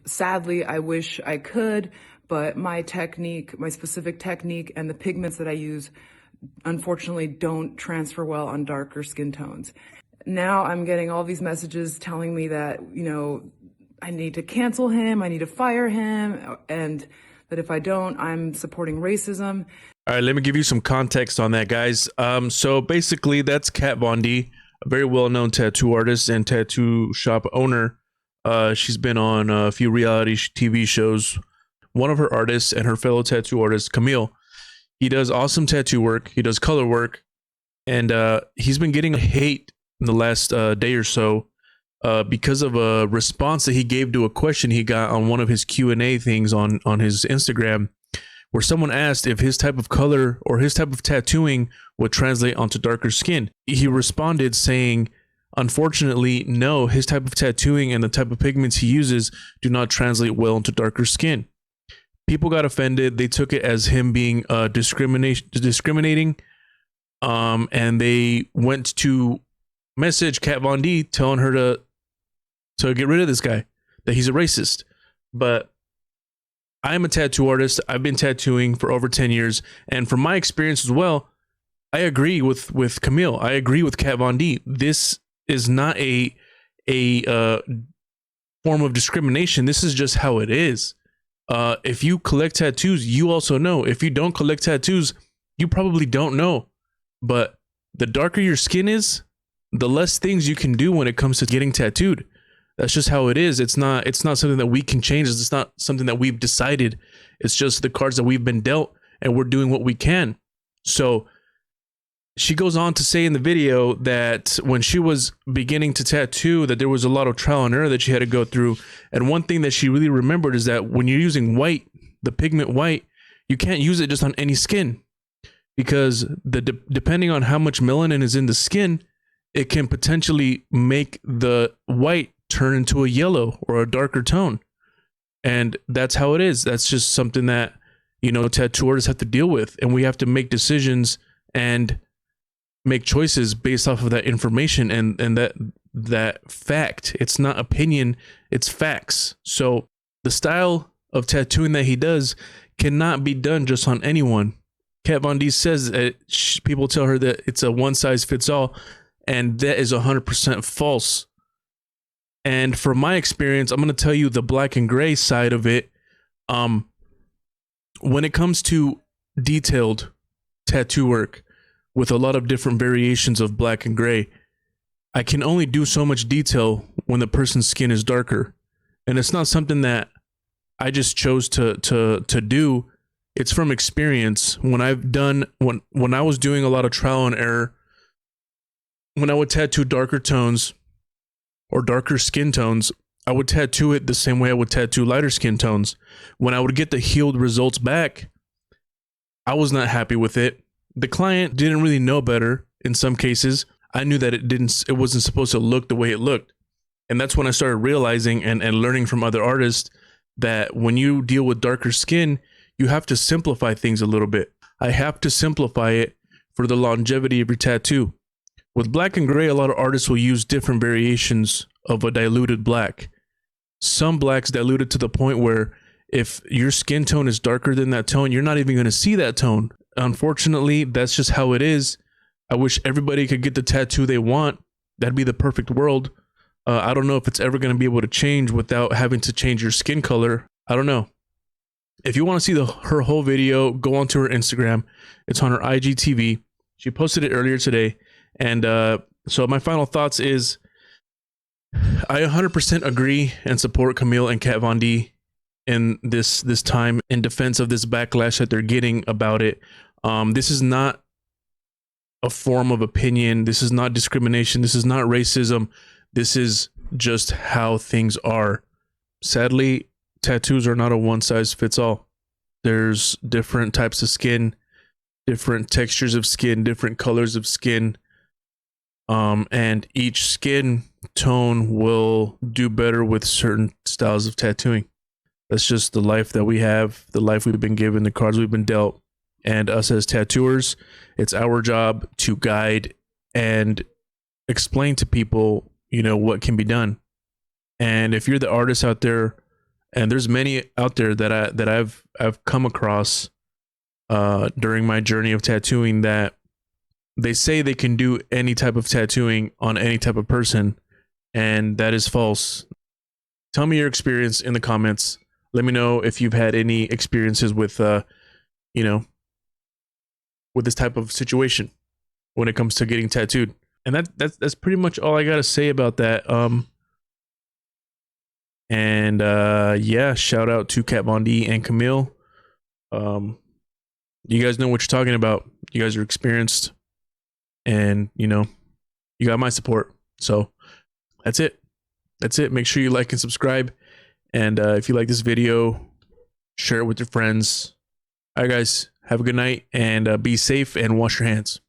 sadly, I wish I could, but my technique, my specific technique, and the pigments that I use, unfortunately, don't transfer well on darker skin tones. Now I'm getting all these messages telling me that, I need to cancel him, I need to fire him, and that if I don't, I'm supporting racism. All right, let me give you some context on that, guys. So basically, that's Kat Von D, a very well-known tattoo artist and tattoo shop owner. She's been on a few reality TV shows. One of her artists and her fellow tattoo artist, Kamil, he does awesome tattoo work. He does color work, and he's been getting hate in the last day or so because of a response that he gave to a question he got on one of his Q&A things on his Instagram, where someone asked if his type of color or his type of tattooing would translate onto darker skin. He responded saying, unfortunately, no, his type of tattooing and the type of pigments he uses do not translate well into darker skin. People got offended. They took it as him being discriminating. And they went to message Kat Von D telling her to get rid of this guy, that he's a racist. But I'm a tattoo artist. I've been tattooing for over 10 years. And from my experience as well, I agree with Kamil. I agree with Kat Von D. This is not a form of discrimination. This is just how it is. If you collect tattoos, you also know. If you don't collect tattoos, you probably don't know. But the darker your skin is, the less things you can do when it comes to getting tattooed. That's just how it is. It's not something that we can change. It's not something that we've decided. It's just the cards that we've been dealt, and we're doing what we can. So she goes on to say in the video that when she was beginning to tattoo, that there was a lot of trial and error that she had to go through. And one thing that she really remembered is that when you're using white, the pigment white, you can't use it just on any skin, because depending on how much melanin is in the skin, it can potentially make the white turn into a yellow or a darker tone. And that's how it is. That's just something that, tattoo artists have to deal with. And we have to make decisions and make choices based off of that information and that fact. It's not opinion, it's facts. So the style of tattooing that he does cannot be done just on anyone. Kat Von D says that people tell her that it's a one size fits all, and that is 100% false. And from my experience, I'm going to tell you the black and gray side of it. When it comes to detailed tattoo work with a lot of different variations of black and gray, I can only do so much detail when the person's skin is darker. And it's not something that I just chose to do. It's from experience. When I was doing a lot of trial and error, when I would tattoo darker tones or darker skin tones, I would tattoo it the same way I would tattoo lighter skin tones. When I would get the healed results back, I was not happy with it. The client didn't really know better in some cases. I knew that it wasn't supposed to look the way it looked. And that's when I started realizing and learning from other artists that when you deal with darker skin, you have to simplify things a little bit. I have to simplify it for the longevity of your tattoo. With black and gray, a lot of artists will use different variations of a diluted black. Some blacks diluted to the point where if your skin tone is darker than that tone, you're not even going to see that tone. Unfortunately, that's just how it is. I wish everybody could get the tattoo they want. That'd be the perfect world. I don't know if it's ever going to be able to change without having to change your skin color. I don't know. If you want to see her whole video, go onto her Instagram. It's on her IGTV. She posted it earlier today. And so my final thoughts is I 100% agree and support Kamil and Kat Von D in this time in defense of this backlash that they're getting about it. This is not a form of opinion. This is not discrimination. This is not racism. This is just how things are. Sadly, tattoos are not a one size fits all. There's different types of skin, different textures of skin, different colors of skin. And each skin tone will do better with certain styles of tattooing. That's just the life that we have, the life we've been given, the cards we've been dealt. And us as tattooers, it's our job to guide and explain to people, what can be done. And if you're the artist out there And there's many out there that I've come across during my journey of tattooing that they say they can do any type of tattooing on any type of person, and that is false. Tell me your experience in the comments. Let me know if you've had any experiences with you know, with this type of situation when it comes to getting tattooed. And that's pretty much all I got to say about that. And yeah, shout out to Kat Von D and Kamil. You guys know what you're talking about. You guys are experienced, and you know, you got my support. So that's it. That's it. Make sure you like and subscribe. And if you like this video, share it with your friends. All right, guys, have a good night, and be safe and wash your hands.